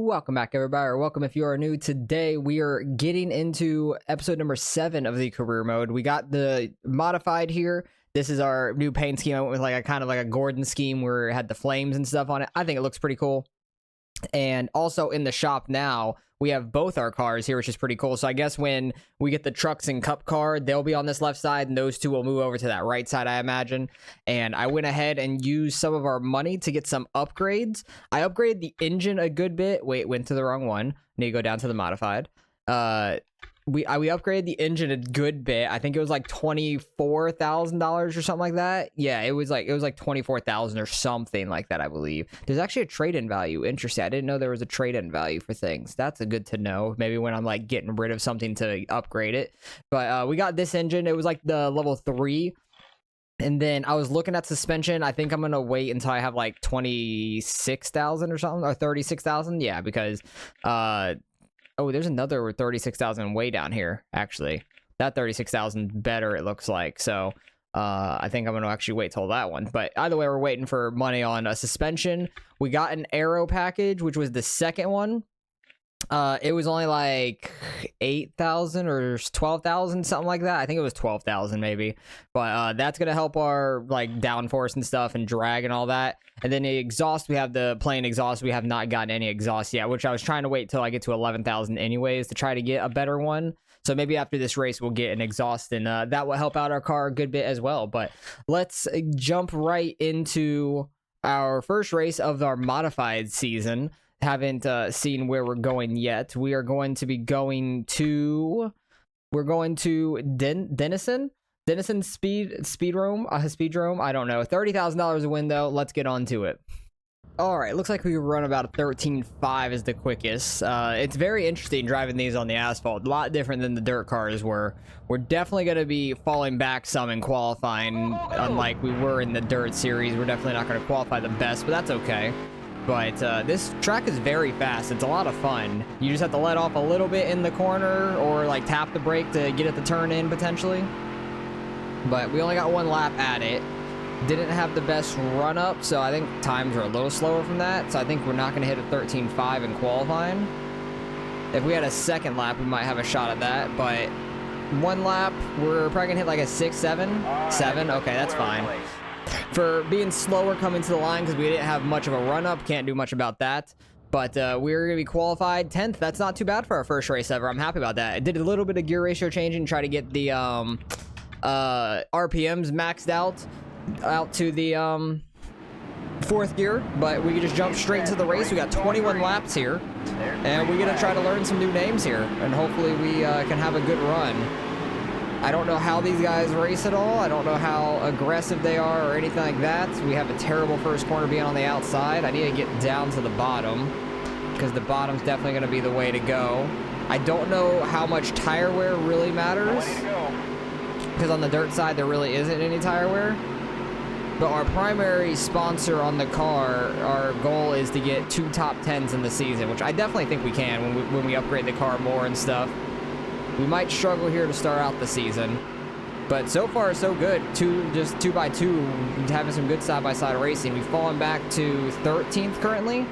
Welcome back, everybody, or welcome if you are new. Today we are getting into episode number 7 of the career mode. We got the modified here. This is our new paint scheme. I went with like a kind of like a Gordon scheme where it had the flames and stuff on it. I think it looks pretty cool. And also in the shop now, we have both our cars here, which is pretty cool. So I guess when we get the trucks and cup car, they'll be on this left side, and those two will move over to that right side, I imagine. And I went ahead and used some of our money to get some upgrades. I upgraded the engine a good bit. Wait, went to the wrong one. Need to go down to the modified. We upgraded the engine a good bit. I think it was like $24,000 or something like that. Yeah, it was like 24,000 or something like that, I believe. There's actually a trade-in value. Interesting. I didn't know there was a trade-in value for things. That's a good to know. Maybe when I'm like getting rid of something to upgrade it. But we got this engine. It was like the level 3. And then I was looking at suspension. I think I'm going to wait until I have like 26,000 or something, or 36,000. Yeah, because oh, there's another 36,000 way down here, actually. That 36,000 better, it looks like. So I think I'm going to actually wait till that one. But either way, we're waiting for money on a suspension. We got an aero package, which was the second one. It was only like 8,000 or 12,000, something like that. I think it was 12,000 maybe. But that's gonna help our like downforce and stuff and drag and all that. And then the exhaust, we have the plain exhaust. We have not gotten any exhaust yet, which I was trying to wait till I get to 11,000 anyways to try to get a better one. So maybe after this race we'll get an exhaust, and that will help out our car a good bit as well. But let's jump right into our first race of our modified season. Haven't seen where we're going yet. We are going to be going to Denison Speedrome. I don't know. $30,000 a win though. Let's get on to it. All right, looks like we run about a 13.5 is the quickest. It's very interesting driving these on the asphalt. A lot different than the dirt cars were. We're definitely going to be falling back some in qualifying, unlike we were in the dirt series. We're definitely not going to qualify the best, but that's okay. But this track is very fast. It's a lot of fun. You just have to let off a little bit in the corner or like tap the brake to get it to turn in potentially. But we only got one lap at it. Didn't have the best run up, so I think times are a little slower from that. So I think we're not going to hit a 13.5 in qualifying. If we had a second lap, we might have a shot at that. But one lap, we're probably going to hit like a 6, 7. 7? Okay, that's fine. For being slower coming to the line because we didn't have much of a run-up. Can't do much about that. But we're going to be qualified 10th. That's not too bad for our first race ever. I'm happy about that. I did a little bit of gear ratio changing to try to get the RPMs maxed out to the 4th gear. But we can just jump straight into the race. We got 21 laps here. And we're going to try to learn some new names here. And hopefully we can have a good run. I don't know how these guys race at all. I don't know how aggressive they are or anything like that. We have a terrible first corner being on the outside. I need to get down to the bottom because the bottom's definitely going to be the way to go. I don't know how much tire wear really matters because on the dirt side there really isn't any tire wear. But our primary sponsor on the car, our goal is to get 2 top 10s in the season, which I definitely think we can when we upgrade the car more and stuff. We might struggle here to start out the season, but so far so good. Just 2x2, having some good side-by-side racing. We've fallen back to 13th currently.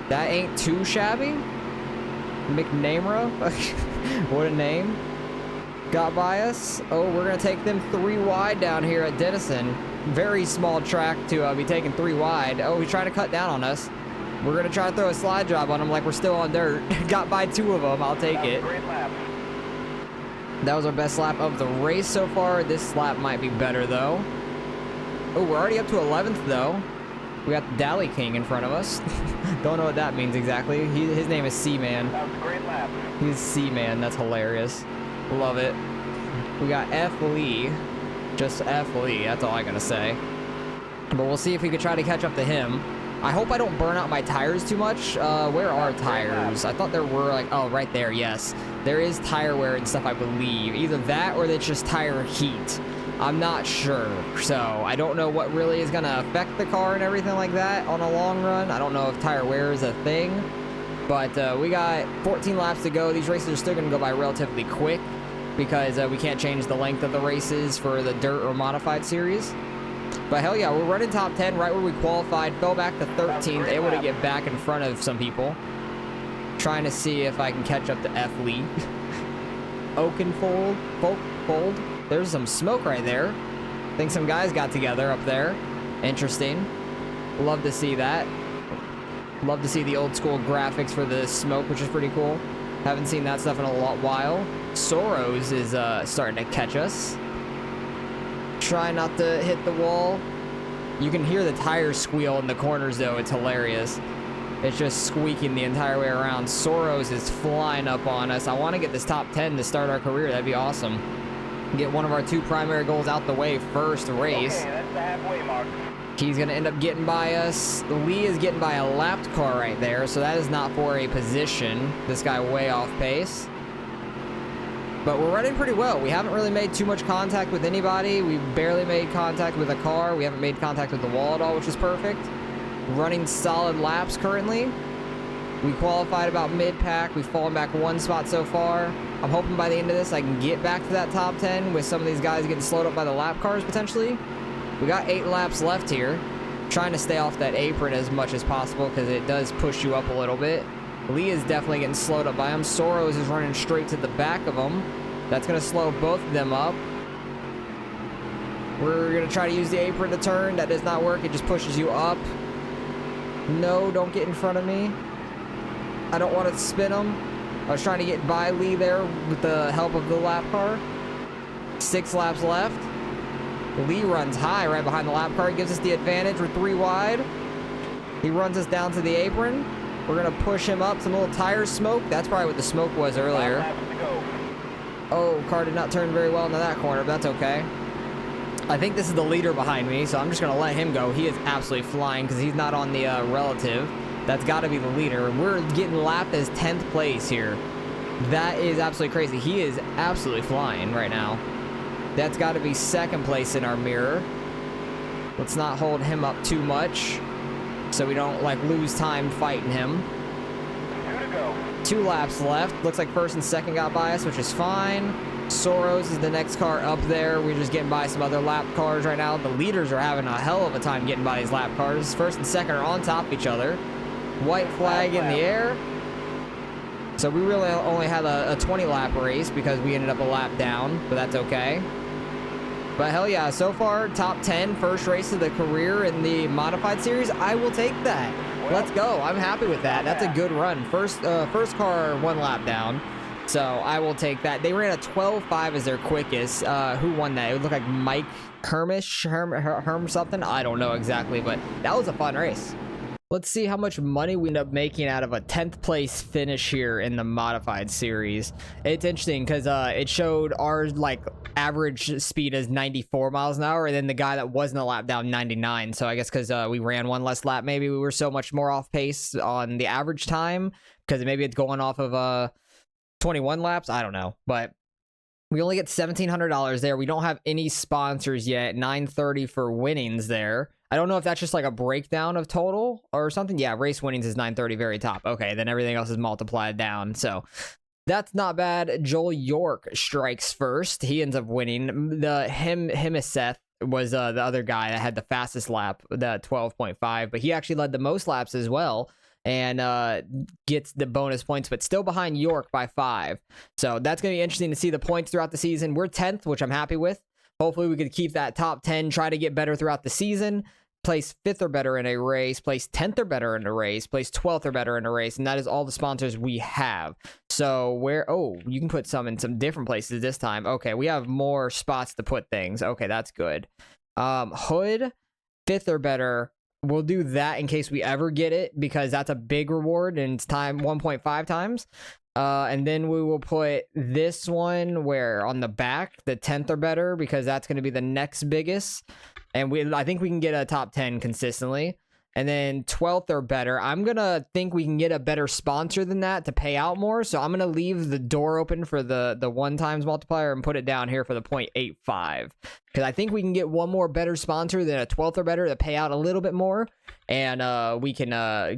That ain't too shabby. McNamara, what a name. Got by us. Oh, we're gonna take them 3 wide down here at Denison. Very small track to be taking 3 wide. Oh, he's trying to cut down on us. We're gonna try to throw a slide job on him like we're still on dirt. Got by 2 of them. I'll take it. Great lap. That was our best lap of the race so far. This lap might be better, though. Oh, we're already up to 11th, though. We got the Dally King in front of us. Don't know what that means exactly. His name is C-Man. That was a great lap. He's C-Man. That's hilarious. Love it. We got F. Lee. Just F. Lee. That's all I gotta say. But we'll see if we could try to catch up to him. I hope I don't burn out my tires too much. Where are tires? I thought there were like, oh, right there, yes. There is tire wear and stuff, I believe. Either that or it's just tire heat. I'm not sure. So I don't know what really is gonna affect the car and everything like that on a long run. I don't know if tire wear is a thing. But we got 14 laps to go. These races are still gonna go by relatively quick because we can't change the length of the races for the dirt or modified series. But hell yeah, we're running top 10 right where we qualified. Fell back to 13th, able to get back in front of some people. Trying to see if I can catch up to F. Lee. Oakenfold. Fold. There's some smoke right there. I think some guys got together up there. Interesting. Love to see that. Love to see the old school graphics for the smoke, which is pretty cool. Haven't seen that stuff in a while. Soros is starting to catch us. Try not to hit the wall. You can hear the tires squeal in the corners, though. It's hilarious. It's just squeaking the entire way around. Soros is flying up on us. I want to get this top 10 to start our career. That'd be awesome. Get one of our 2 primary goals out the way first race. Okay, that's the halfway mark. He's going to end up getting by us. Lee is getting by a lapped car right there, so that is not for a position. This guy way off pace. But we're running pretty well. We haven't really made too much contact with anybody. We barely made contact with a car. We haven't made contact with the wall at all, which is perfect. Running solid laps currently. We qualified about mid-pack. We've fallen back 1 spot so far. I'm hoping by the end of this I can get back to that top 10 with some of these guys getting slowed up by the lap cars potentially. We got 8 laps left here. Trying to stay off that apron as much as possible because it does push you up a little bit. Lee is definitely getting slowed up by him. Soros is running straight to the back of him. That's going to slow both of them up. We're going to try to use the apron to turn. That does not work. It just pushes you up. No, don't get in front of me. I don't want to spin him. I was trying to get by Lee there with the help of the lap car. 6 laps left. Lee runs high right behind the lap car. He gives us the advantage. We're 3 wide. He runs us down to the apron. We're going to push him up. Some little tire smoke. That's probably what the smoke was earlier. Oh, car did not turn very well into that corner, but that's okay. I think this is the leader behind me, so I'm just going to let him go. He is absolutely flying because he's not on the relative. That's got to be the leader. We're getting lapped as 10th place here. That is absolutely crazy. He is absolutely flying right now. That's got to be 2nd place in our mirror. Let's not hold him up too much so we don't like lose time fighting him. 2 to go. 2 laps left. Looks like 1st and 2nd got by us, which is fine. Soros is the next car up there. We're just getting by some other lap cars right now. The leaders are having a hell of a time getting by these lap cars. 1st and 2nd are on top of each other. White flag in the air. So we really only had a 20 lap race because we ended up a lap down, but that's okay. But hell yeah, so far top 10 first race of the career in the modified series. I will take that. Let's go. I'm happy with that. That's a good run. First car 1 lap down. So I will take that. They ran a 12.5 as their quickest. Who won that? It would look like Mike Herm something. I don't know exactly, but that was a fun race. Let's see how much money we end up making out of a 10th place finish here in the modified series. It's interesting because it showed our like average speed as 94 miles an hour, and then the guy that wasn't a lap down 99. So I guess because we ran 1 less lap, maybe we were so much more off pace on the average time because maybe it's going off of 21 laps. I don't know, but we only get $1,700 there. We don't have any sponsors yet. $930 for winnings there. I don't know if that's just like a breakdown of total or something. Yeah, race winnings is $930 very top. Okay, then everything else is multiplied down. So that's not bad. Joel York strikes first. He ends up winning. Himiseth was the other guy that had the fastest lap, the 12.5, but he actually led the most laps as well and gets the bonus points, but still behind York by 5. So that's going to be interesting to see the points throughout the season. We're 10th, which I'm happy with. Hopefully we could keep that top 10, try to get better throughout the season. Place 5th or better in a race, place 10th or better in a race, place 12th or better in a race, and that is all the sponsors we have. So you can put some in some different places this time. Okay, we have more spots to put things. Okay, that's good. Hood, 5th or better. We'll do that in case we ever get it because that's a big reward and it's time 1.5 times. And then we will put this one where on the back, the 10th or better, because that's going to be the next biggest. And I think we can get a top 10 consistently. And then 12th or better, I'm going to think we can get a better sponsor than that to pay out more. So I'm going to leave the door open for the 1 times multiplier and put it down here for the 0.85. Because I think we can get one more better sponsor than a 12th or better to pay out a little bit more. And we can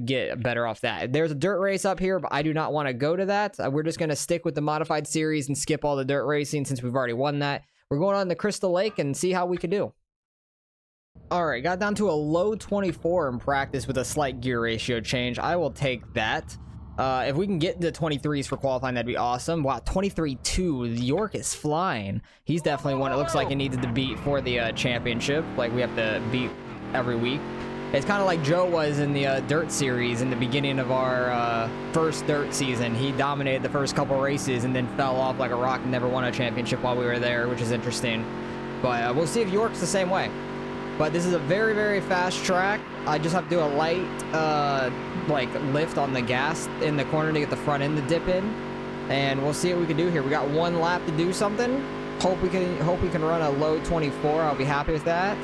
get better off that. There's a dirt race up here, but I do not want to go to that. We're just going to stick with the modified series and skip all the dirt racing since we've already won that. We're going on the Crystal Lake and see how we can do. All right, got down to a low 24 in practice with a slight gear ratio change. I will take that. If we can get the 23s for qualifying, that'd be awesome. Wow, 23-2. York is flying. He's definitely one it looks like it needed to beat for the championship. Like, we have to beat every week. It's kind of like Joe was in the dirt series in the beginning of our first dirt season. He dominated the first couple races and then fell off like a rock and never won a championship while we were there, which is interesting. But we'll see if York's the same way. But this is a very, very fast track. I just have to do a light, like, lift on the gas in the corner to get the front end to dip in. And we'll see what we can do here. We got one lap to do something. Hope we can run a low 24. I'll be happy with that.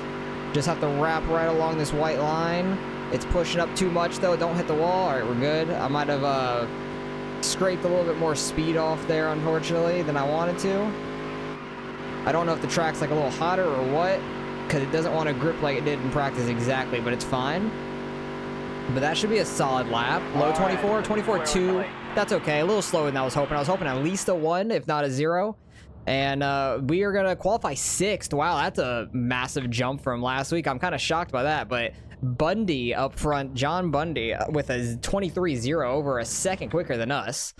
Just have to wrap right along this white line. It's pushing up too much, though. Don't hit the wall. All right, we're good. I might have scraped a little bit more speed off there, unfortunately, than I wanted to. I don't know if the track's, like, a little hotter or what, because it doesn't want to grip like it did in practice exactly, but it's fine. But that should be a solid lap. Low 24, 24.2. That's okay. A little slower than I was hoping. I was hoping at least a 1, if not a 0. And we are going to qualify 6th. Wow, that's a massive jump from last week. I'm kind of shocked by that. But Bundy up front, John Bundy, with a 23.0 over a second quicker than us.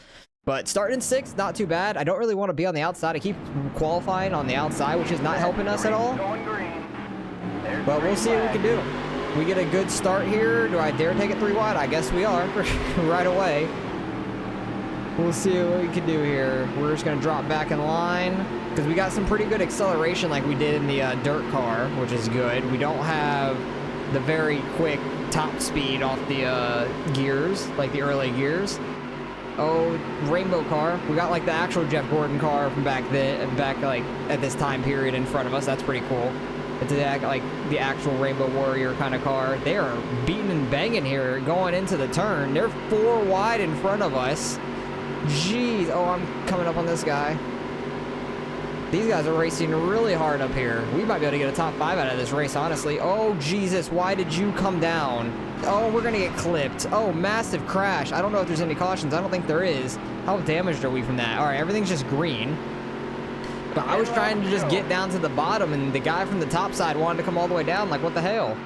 But starting 6th, not too bad. I don't really want to be on the outside. I keep qualifying on the outside, which is not helping us at all. But we'll see what we can do. We get a good start here. Do I dare take it 3 wide? I guess we are right away. We'll see what we can do here. We're just going to drop back in line because we got some pretty good acceleration like we did in the dirt car, which is good. We don't have the very quick top speed off the gears, like the early gears. Oh, rainbow car. We got like the actual Jeff Gordon car from back like at this time period in front of us. That's pretty cool. It's like the actual Rainbow Warrior kind of car. They are beating and banging here going into the turn. They're 4 wide in front of us. Jeez. Oh, I'm coming up on this guy. These guys are racing really hard up here. We might be able to get a top 5 out of this race, honestly. Oh, Jesus. Why did you come down? Oh, we're going to get clipped. Oh, massive crash. I don't know if there's any cautions. I don't think there is. How damaged are we from that? All right, everything's just green. But I was trying to just get down to the bottom, and the guy from the top side wanted to come all the way down. Like, what the hell?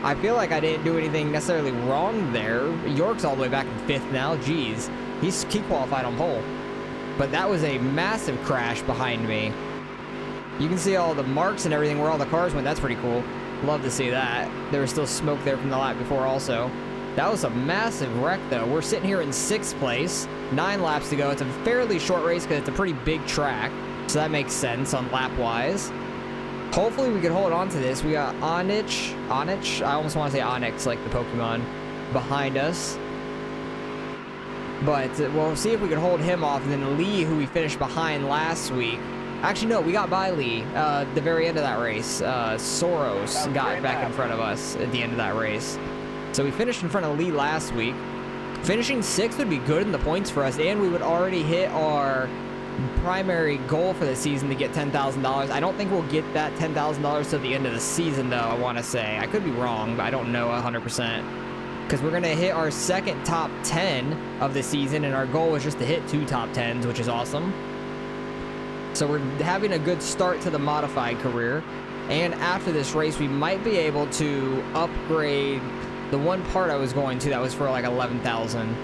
I feel like I didn't do anything necessarily wrong there. York's all the way back in 5th now. Jeez. He qualified on pole. But that was a massive crash behind me. You can see all the marks and everything where all the cars went. That's pretty cool. Love to see that. There was still smoke there from the lap before also. That was a massive wreck, though. We're sitting here in 6th place. 9 laps to go. It's a fairly short race because it's a pretty big track. So that makes sense on lap-wise. Hopefully we can hold on to this. We got Onyx. I almost want to say Onyx, like the Pokemon, behind us. But we'll see if we can hold him off. And then Lee, who we finished behind last week. Actually, no, we got by Lee at the very end of that race. Soros got back in front of us at the end of that race. So we finished in front of Lee last week. Finishing 6th would be good in the points for us, and we would already hit our primary goal for the season to get $10,000. I don't think we'll get that $10,000 till the end of the season, though, I want to say. I could be wrong, but I don't know 100%. Because we're going to hit our second top 10 of the season, and our goal was just to hit 2 top 10s, which is awesome. So we're having a good start to the modified career. And after this race, we might be able to upgrade the one part I was going to that was for like 11,000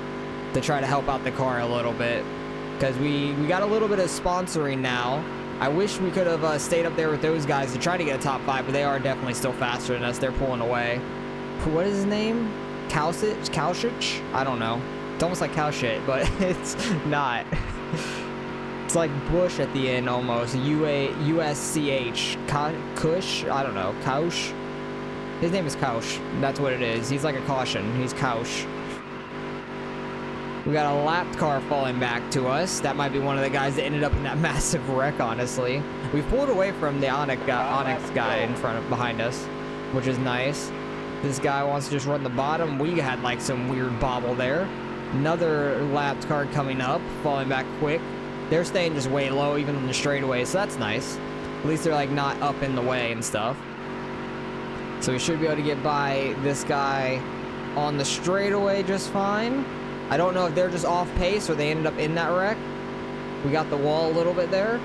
to try to help out the car a little bit. Because we got a little bit of sponsoring now. I wish we could have stayed up there with those guys to try to get a top 5, but they are definitely still faster than us. They're pulling away. What is his name? Kaushich? I don't know. It's almost like cow shit, but it's not. It's like Bush at the end almost. U-S-C-H. Kush? I don't know. Kaush? His name is Kaush. That's what it is. He's like a caution. He's Kaush. We got a lapped car falling back to us. That might be one of the guys that ended up in that massive wreck, honestly. We pulled away from the Onyx guy in front of behind us, which is nice. This guy wants to just run the bottom. We had like some weird bobble there. Another lapped car coming up, falling back quick. They're staying just way low, even in the straightaway, so that's nice. At least they're like not up in the way and stuff. So we should be able to get by this guy on the straightaway just fine. I don't know if they're just off pace or they ended up in that wreck. We got the wall a little bit there.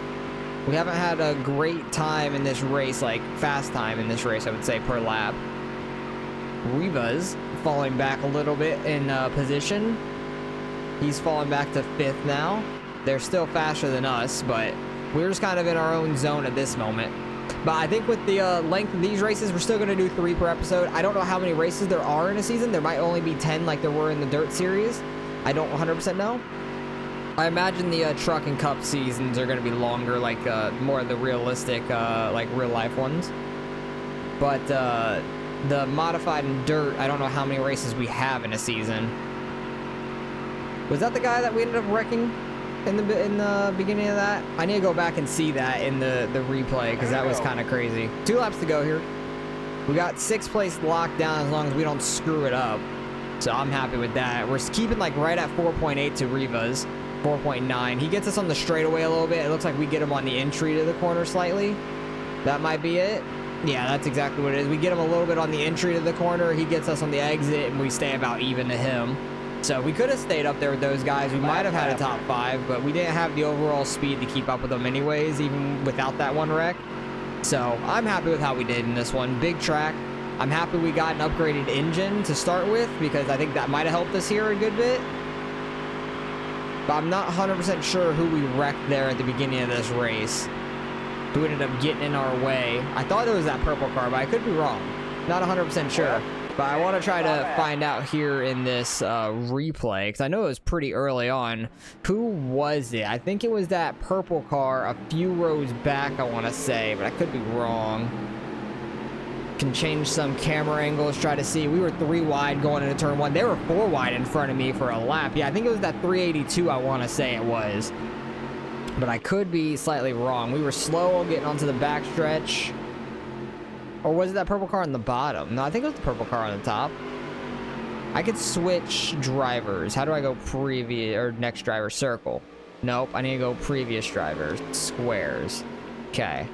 We haven't had a great time in this race, like fast time in this race, I would say, per lap. Reva's falling back a little bit in position. He's fallen back to 5th now. They're still faster than us, but we're just kind of in our own zone at this moment. But I think with the length of these races, we're still going to do 3 per episode. I don't know how many races there are in a season. There might only be 10 like there were in the Dirt series. I don't 100% know. I imagine the Truck and Cup seasons are going to be longer, like more of the realistic, like real-life ones. But the Modified and Dirt, I don't know how many races we have in a season. Was that the guy that we ended up wrecking in the beginning of that? I need to go back and see that in the replay, because that was kind of crazy. 2 laps to go here. We got 6th place locked down as long as we don't screw it up. So I'm happy with that. We're keeping like right at 4.8 to Riva's 4.9. He gets us on the straightaway a little bit. It looks like we get him on the entry to the corner slightly. That might be it. Yeah, that's exactly what it is. We get him a little bit on the entry to the corner. He gets us on the exit, and we stay about even to him. So we could have stayed up there with those guys. We might have had a top 5, but we didn't have the overall speed to keep up with them anyways, even without that one wreck. So I'm happy with how we did in this one. Big track. I'm happy we got an upgraded engine to start with, because I think that might have helped us here a good bit. But I'm not 100% sure who we wrecked there at the beginning of this race, who ended up getting in our way. I thought it was that purple car, but I could be wrong. Not 100% sure. But I want to try to find out here in this replay, because I know it was pretty early on. Who was it? I think it was that purple car a few rows back, I want to say, but I could be wrong. Can change some camera angles, try to see. We were 3 wide going into turn 1. They were 4 wide in front of me for a lap. Yeah, I think it was that 382 I want to say it was. But I could be slightly wrong. We were slow getting onto the backstretch. Or was it that purple car on the bottom? No, I think it was the purple car on the top. I could switch drivers. How do I go previous or next driver? Circle. Nope, I need to go previous drivers. Squares. Okay.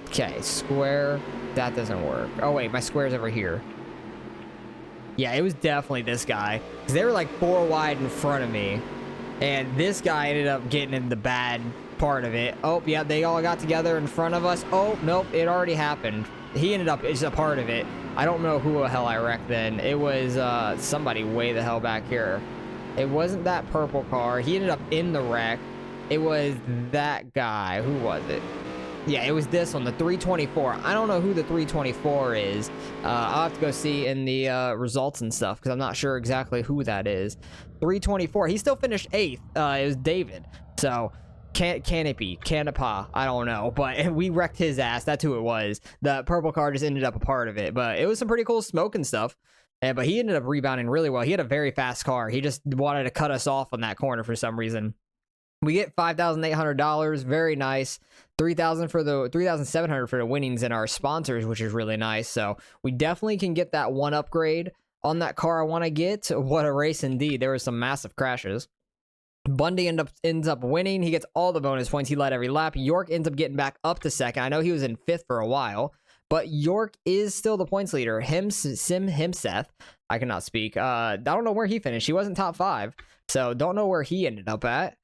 Okay, square. That doesn't work. Oh, wait, my square's over here. Yeah, it was definitely this guy. Because they were like 4 wide in front of me. And this guy ended up getting in the bad part of it. Oh, yeah, they all got together in front of us. Oh, nope, it already happened. He ended up as a part of it. I don't know who the hell I wrecked then. It was somebody way the hell back here. It wasn't that purple car. He ended up in the wreck. It was that guy. Who was it? Yeah, it was this one, the 324. I don't know who the 324 is. I'll have to go see in the results and stuff, because I'm not sure exactly who that is. 324. He still finished 8th. It was David. So, Canopy, I don't know. But we wrecked his ass. That's who it was. The purple car just ended up a part of it. But it was some pretty cool smoke and stuff. But he ended up rebounding really well. He had a very fast car. He just wanted to cut us off on that corner for some reason. We get $5,800, very nice. $3,700 for the winnings and our sponsors, which is really nice. So we definitely can get that one upgrade on that car I want to get. What a race indeed. There were some massive crashes. Bundy ends up winning. He gets all the bonus points. He led every lap. York ends up getting back up to 2nd. I know he was in 5th for a while, but York is still the points leader. Himseth. I cannot speak. I don't know where he finished. He wasn't top 5, so don't know where he ended up at.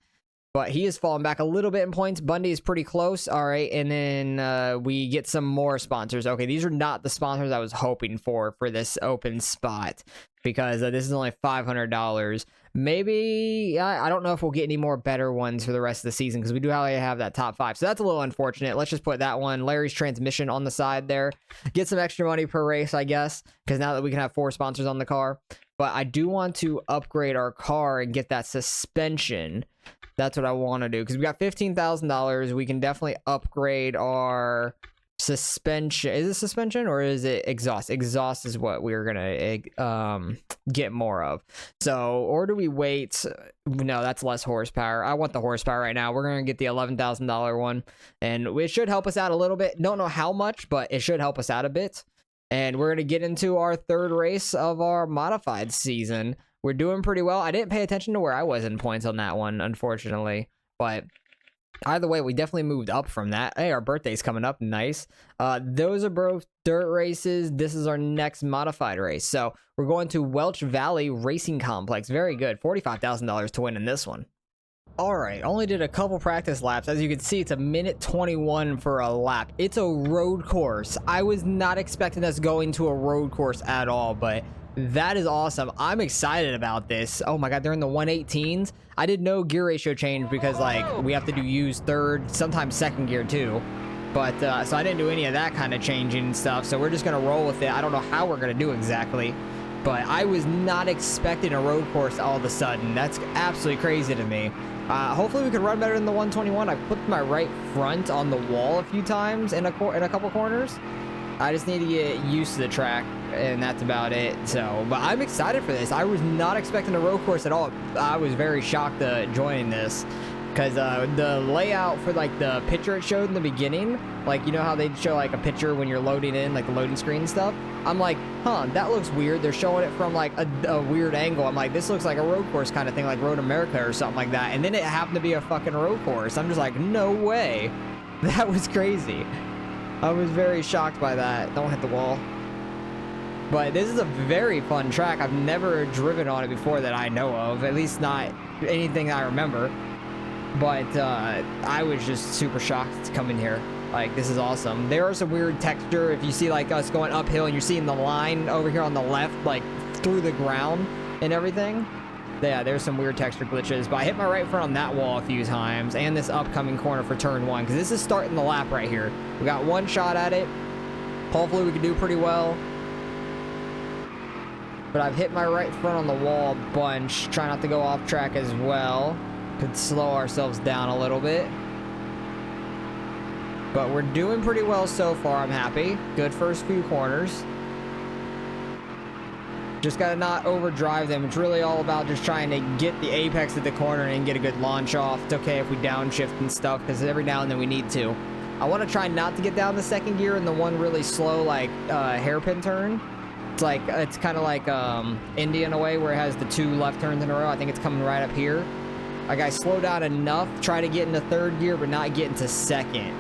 But he has fallen back a little bit in points. Bundy is pretty close. All right, and then we get some more sponsors. Okay, these are not the sponsors I was hoping for this open spot, because this is only $500. Maybe, I don't know if we'll get any more better ones for the rest of the season, because we do have that top 5. So that's a little unfortunate. Let's just put that one, Larry's transmission, on the side there. Get some extra money per race, I guess, because now that we can have 4 sponsors on the car. But I do want to upgrade our car and get that suspension. That's what I want to do, because we got $15,000. We can definitely upgrade our suspension. Is it suspension or is it exhaust? Exhaust is what we're gonna get more of. So, or do we wait? No, that's less horsepower. I want the horsepower right now. We're gonna get the $11,000 one, and it should help us out a little bit. Don't know how much, but it should help us out a bit. And we're gonna get into our 3rd race of our modified season. We're doing pretty well. I didn't pay attention to where I was in points on that one, unfortunately. But either way, we definitely moved up from that. Hey, our birthday's coming up. Nice. Those are both dirt races. This is our next modified race. So we're going to Welch Valley Racing Complex. Very good. $45,000 to win in this one. All right, only did a couple practice laps. As you can see, it's a minute 21 for a lap. It's a road course. I was not expecting us going to a road course at all, but That is awesome. I'm excited about this. Oh my god, they're in the 118s. I did no gear ratio change because like we have to do use third, sometimes second gear too. But so I didn't do any of that kind of changing and stuff. So we're just gonna roll with it. I don't know how we're gonna do exactly, but I was not expecting a road course all of a sudden. That's absolutely crazy to me. Hopefully we can run better than the 121. I put my right front on the wall a few times in a couple corners. I just need to get used to the track, and that's about it. So, but I'm excited for this. I was not expecting a road course at all. I was very shocked joining this because the layout for like the picture it showed in the beginning, like you know how they show like a picture when you're loading in, like the loading screen and stuff. I'm like, huh, that looks weird. They're showing it from like a weird angle. I'm like, this looks like a road course kind of thing, like Road America or something like that. And then it happened to be a fucking road course. I'm just like, no way. That was crazy. I was very shocked by that. Don't hit the wall. But this is a very fun track. I've never driven on it before that I know of. At least not anything I remember. But I was just super shocked to come in here. Like, this is awesome. There are some weird texture. If you see like us going uphill and you're seeing the line over here on the left, like through the ground and everything. Yeah, there's some weird texture glitches, but I hit my right front on that wall a few times, and this upcoming corner for turn 1, because this is starting the lap right here. We got one shot at it. Hopefully we can do pretty well. But I've hit my right front on the wall a bunch. Try not to go off track as well. Could slow ourselves down a little bit. But we're doing pretty well so far, I'm happy. Good first few corners. Just gotta not overdrive them. It's really all about just trying to get the apex of the corner and get a good launch off. It's okay if we downshift and stuff, because every now and then we need to. I want to try not to get down the second gear in the one really slow, like, hairpin turn. It's like, it's kind of like Indy in a way, where it has the 2 left turns in a row. I think it's coming right up here. Like, I slow down enough, try to get into third gear, but not get into second.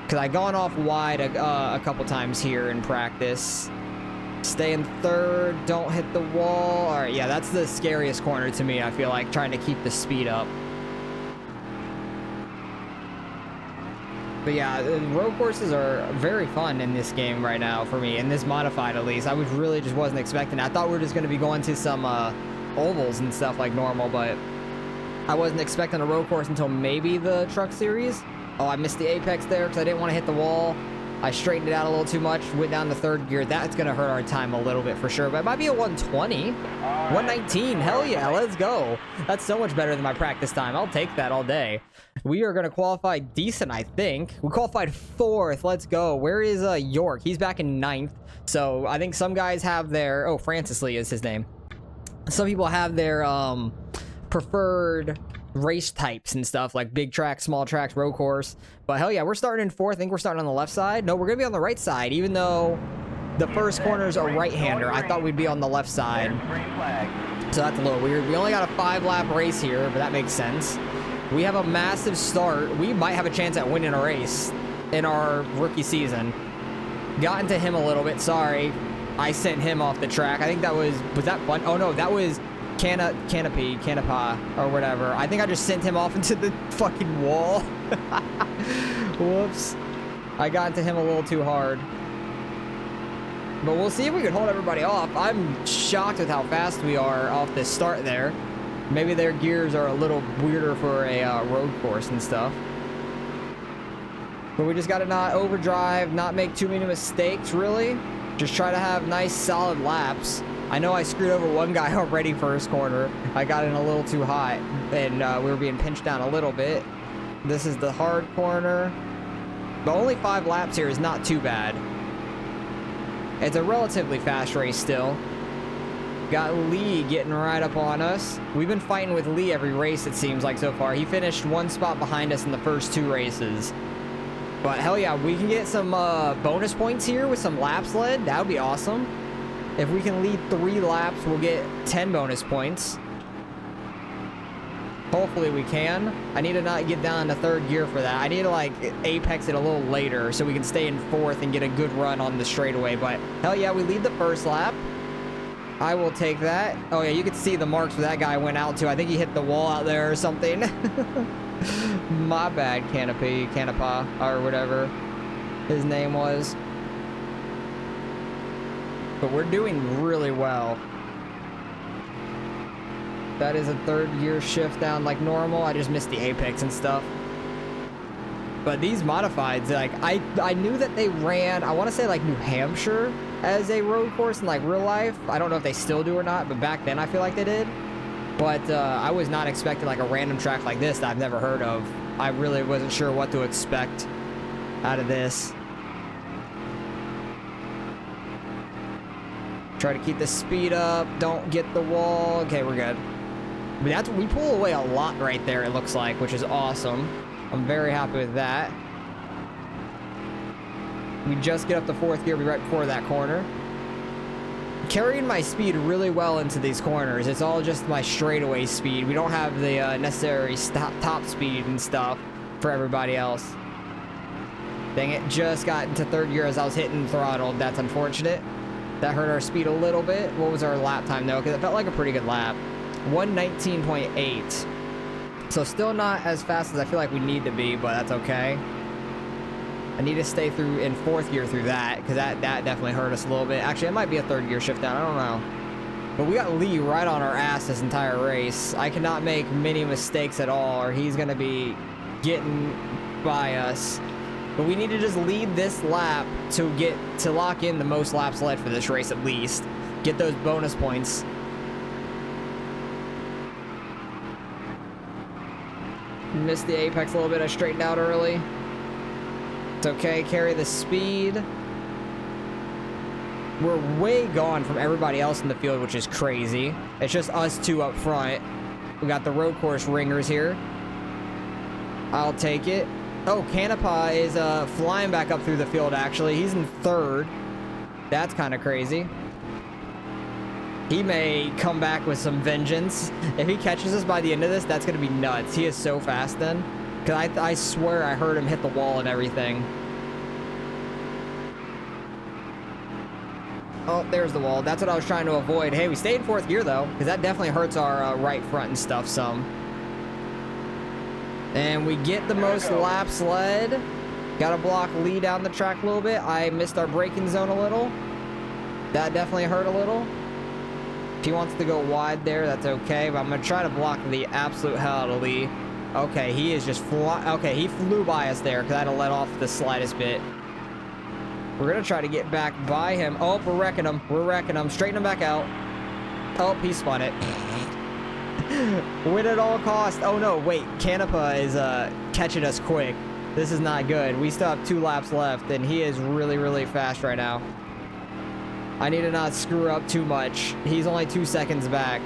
Because I've gone off wide a couple times here in practice. Stay in third, don't hit the wall. All right, yeah, that's the scariest corner to me, I feel like, trying to keep the speed up. But yeah, road courses are very fun in this game right now for me, in this modified at least. I was really just wasn't expecting it. I thought we were just going to be going to some ovals and stuff like normal, but I wasn't expecting a road course until maybe the truck series. Oh, I missed the apex there because I didn't want to hit the wall. I straightened it out a little too much, went down to third gear. That's going to hurt our time a little bit for sure, but it might be a 120. 119, hell yeah, let's go. That's so much better than my practice time. I'll take that all day. We are going to qualify decent, I think. We qualified 4th, let's go. Where is York? He's back in 9th. So I think some guys have their, oh, Francis Lee is his name. Some people have their preferred race types and stuff, like big tracks, small tracks, road course. But hell yeah, we're starting in 4th. I think we're starting on the left side. No, we're gonna be on the right side, even though the first corner is a right-hander. I thought we'd be on the left side, so that's a little weird. We only got a 5-lap race here, but that makes sense. We have a massive start. We might have a chance at winning a race in our rookie season. Got into him a little bit, sorry. I sent him off the track. I think that was that fun? Oh no, that was Canopy, or whatever. I think I just sent him off into the fucking wall. Whoops. I got into him a little too hard. But we'll see if we can hold everybody off. I'm shocked with how fast we are off this start there. Maybe their gears are a little weirder for a road course and stuff. But we just got to not overdrive, not make too many mistakes, really. Just try to have nice, solid laps. I know I screwed over one guy already first corner. I got in a little too hot, and we were being pinched down a little bit. This is the hard corner. But only 5 laps here is not too bad. It's a relatively fast race still. Got Lee getting right up on us. We've been fighting with Lee every race, it seems like, so far. He finished 1 spot behind us in the first 2 races. But hell yeah, we can get some bonus points here with some laps led. That would be awesome. If we can lead 3 laps, we'll get 10 bonus points. Hopefully we can. I need to not get down to 3rd gear for that. I need to like apex it a little later so we can stay in 4th and get a good run on the straightaway. But hell yeah, we lead the first lap. I will take that. Oh yeah, you can see the marks where that guy went out to. I think he hit the wall out there or something. My bad, Canapa, or whatever his name was. but we're doing really well. That is a third gear shift down like normal. I just missed the apex and stuff. But these modifieds, like, I knew that they ran, I want to say, like, New Hampshire as a road course in, like, real life. I don't know if they still do or not, but back then I feel like they did. But I was not expecting, like, a random track like this that I've never heard of. I really wasn't sure what to expect out of this. Try to keep the speed up. Don't get the wall. Okay, we're good. But we pull away a lot right there, it looks like, which is awesome. I'm very happy with that. We just get up to fourth gear, right before that corner. Carrying my speed really well into these corners. It's all just my straightaway speed. We don't have the necessary top speed and stuff for everybody else. Dang it, just got into third gear as I was hitting throttle. That's unfortunate. That hurt our speed a little bit. What was our lap time though? Because it felt like a pretty good lap. 1:19.8. So still not as fast as I feel like we need to be, but that's okay. I need to stay through in fourth gear through that, because that definitely hurt us a little bit. Actually, it might be a third gear shift down. I don't know. But we got Lee right on our ass this entire race. I cannot make many mistakes at all, or he's going to be getting by us. But we need to just lead this lap to lock in the most laps led for this race at least. Get those bonus points. Missed the apex a little bit. I straightened out early. It's okay. Carry the speed. We're way gone from everybody else in the field, which is crazy. It's just us two up front. We got the road course ringers here. I'll take it. Oh, Canapa is flying back up through the field, actually. He's in third. That's kind of crazy. He may come back with some vengeance. If he catches us by the end of this, that's going to be nuts. He is so fast then. Because I swear I heard him hit the wall and everything. Oh, there's the wall. That's what I was trying to avoid. Hey, we stayed in fourth gear, though. Because that definitely hurts our right front and stuff some. And we get the most laps led. Got to block Lee down the track a little bit. I missed our braking zone a little. That definitely hurt a little. If he wants to go wide there, that's okay. But I'm going to try to block the absolute hell out of Lee. Okay, he is just okay, he flew by us there because I had to let off the slightest bit. We're going to try to get back by him. Oh, we're wrecking him. We're wrecking him. Straighten him back out. Oh, he spun it. Win at all costs. Oh, no, wait. Canapa is catching us quick. This is not good. We still have 2 laps left, and he is really, really fast right now. I need to not screw up too much. He's only 2 seconds back.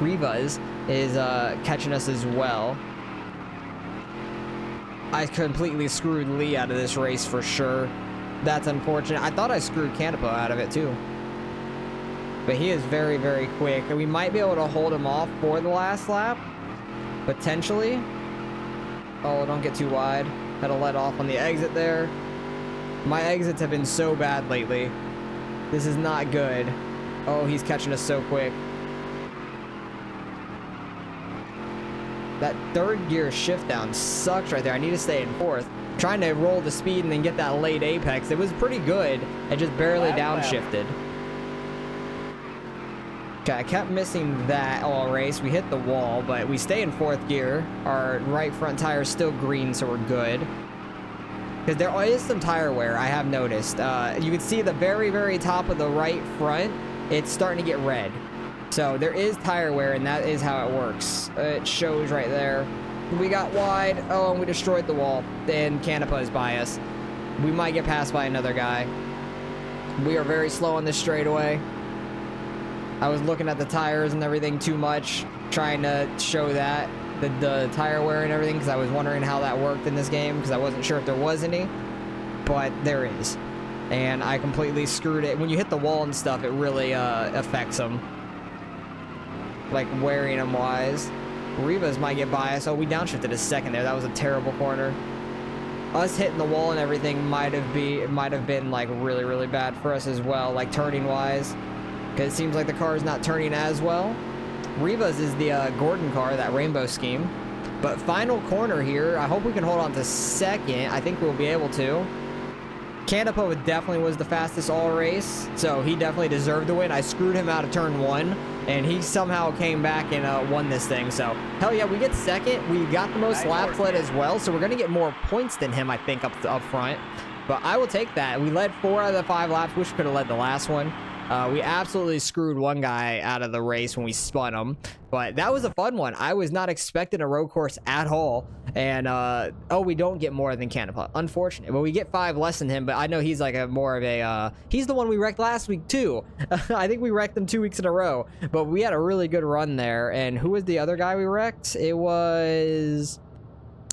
Rivas is catching us as well. I completely screwed Lee out of this race for sure. That's unfortunate. I thought I screwed Canapa out of it too. But he is very, very quick. And we might be able to hold him off for the last lap. Potentially. Oh, don't get too wide. Had to let off on the exit there. My exits have been so bad lately. This is not good. Oh, he's catching us so quick. That third gear shift down sucks right there. I need to stay in fourth. Trying to roll the speed and then get that late apex. It was pretty good. It just barely downshifted. Okay, I kept missing that all race. We hit the wall, but we stay in fourth gear. Our right front tire is still green, so we're good. Because there is some tire wear, I have noticed. You can see the very, very top of the right front. It's starting to get red. So there is tire wear, and that is how it works. It shows right there. We got wide. Oh, and we destroyed the wall. Then Canapa is by us. We might get passed by another guy. We are very slow on this straightaway. I was looking at the tires and everything too much, trying to show that. The tire wear and everything, because I was wondering how that worked in this game, because I wasn't sure if there was any. But there is. And I completely screwed it. When you hit the wall and stuff, it really affects them. Like wearing them wise. Rivas might get by us. Oh, we downshifted a second there. That was a terrible corner. Us hitting the wall and everything might have been like really, really bad for us as well, like turning wise. Because it seems like the car is not turning as well. Rivas is the Gordon car, that rainbow scheme. But final corner here. I hope we can hold on to second. I think we'll be able to. Canapa definitely was the fastest all race, so he definitely deserved to win. I screwed him out of turn 1, and he somehow came back and won this thing. So, hell yeah, we get second. We got the most laps led as well, so we're going to get more points than him, I think, up front. But I will take that. We led 4 out of the 5 laps. Wish we could have led the last one. We absolutely screwed one guy out of the race when we spun him, but that was a fun one. I was not expecting a road course at all, and oh, we don't get more than Canapa. Unfortunate, but we get 5 less than him. But I know he's like a more of a he's the one we wrecked last week too. I think we wrecked him 2 weeks in a row, but we had a really good run there. And who was the other guy we wrecked? It was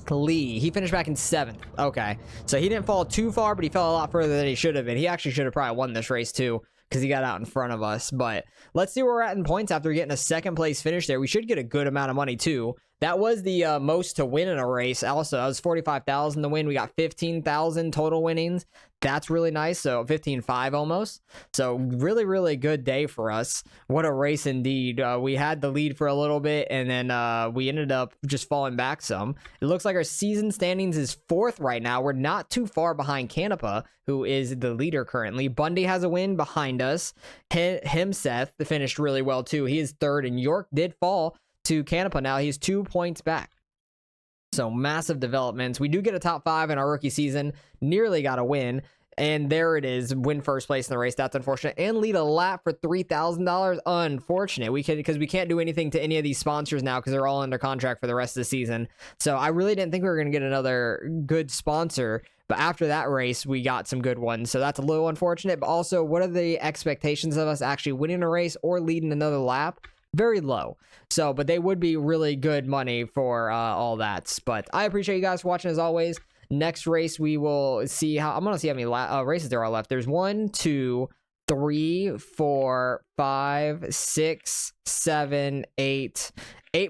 Lee. He finished back in 7th. Okay, so he didn't fall too far, but he fell a lot further than he should have been. He actually should have probably won this race too, because he got out in front of us. But let's see where we're at in points after getting a 2nd place finish there. We should get a good amount of money too. That was the most to win in a race. Also, that was 45,000 to win. We got 15,000 total winnings. That's really nice. So 15.5 almost. So really, really good day for us. What a race indeed. We had the lead for a little bit, and then we ended up just falling back some. It looks like our season standings is 4th right now. We're not too far behind Canapa, who is the leader currently. Bundy has a win behind us. Seth finished really well too. He is 3rd, and York did fall to Canapa now. He's 2 points back. So massive developments. We do get a top 5 in our rookie season. Nearly got a win. And there it is. Win 1st place in the race. That's unfortunate. And lead a lap for $3,000. Unfortunate. Because we can't do anything to any of these sponsors now because they're all under contract for the rest of the season. So I really didn't think we were going to get another good sponsor. But after that race, we got some good ones. So that's a little unfortunate. But also, what are the expectations of us actually winning a race or leading another lap? Very low. So, but they would be really good money for all that. But I appreciate you guys for watching as always. Next race, we will see how I'm gonna see how many races there are left. There's 1, 2, 3, 4, 5, 6, 7, 8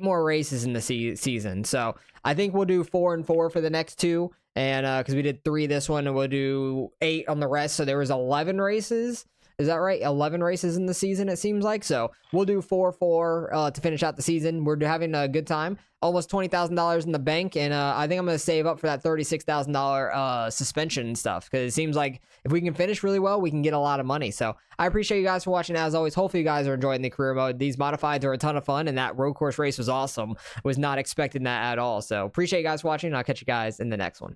more races in the season. So I think we'll do 4 and 4 for the next 2, and because we did 3 this one, and we'll do 8 on the rest. So there was 11 races. Is that right? 11 races in the season, it seems like. So we'll do 4-4 to finish out the season. We're having a good time. Almost $20,000 in the bank. And I think I'm going to save up for that $36,000 suspension and stuff. Because it seems like if we can finish really well, we can get a lot of money. So I appreciate you guys for watching. As always, hopefully you guys are enjoying the career mode. These modifieds are a ton of fun. And that road course race was awesome. Was not expecting that at all. So appreciate you guys watching. And I'll catch you guys in the next one.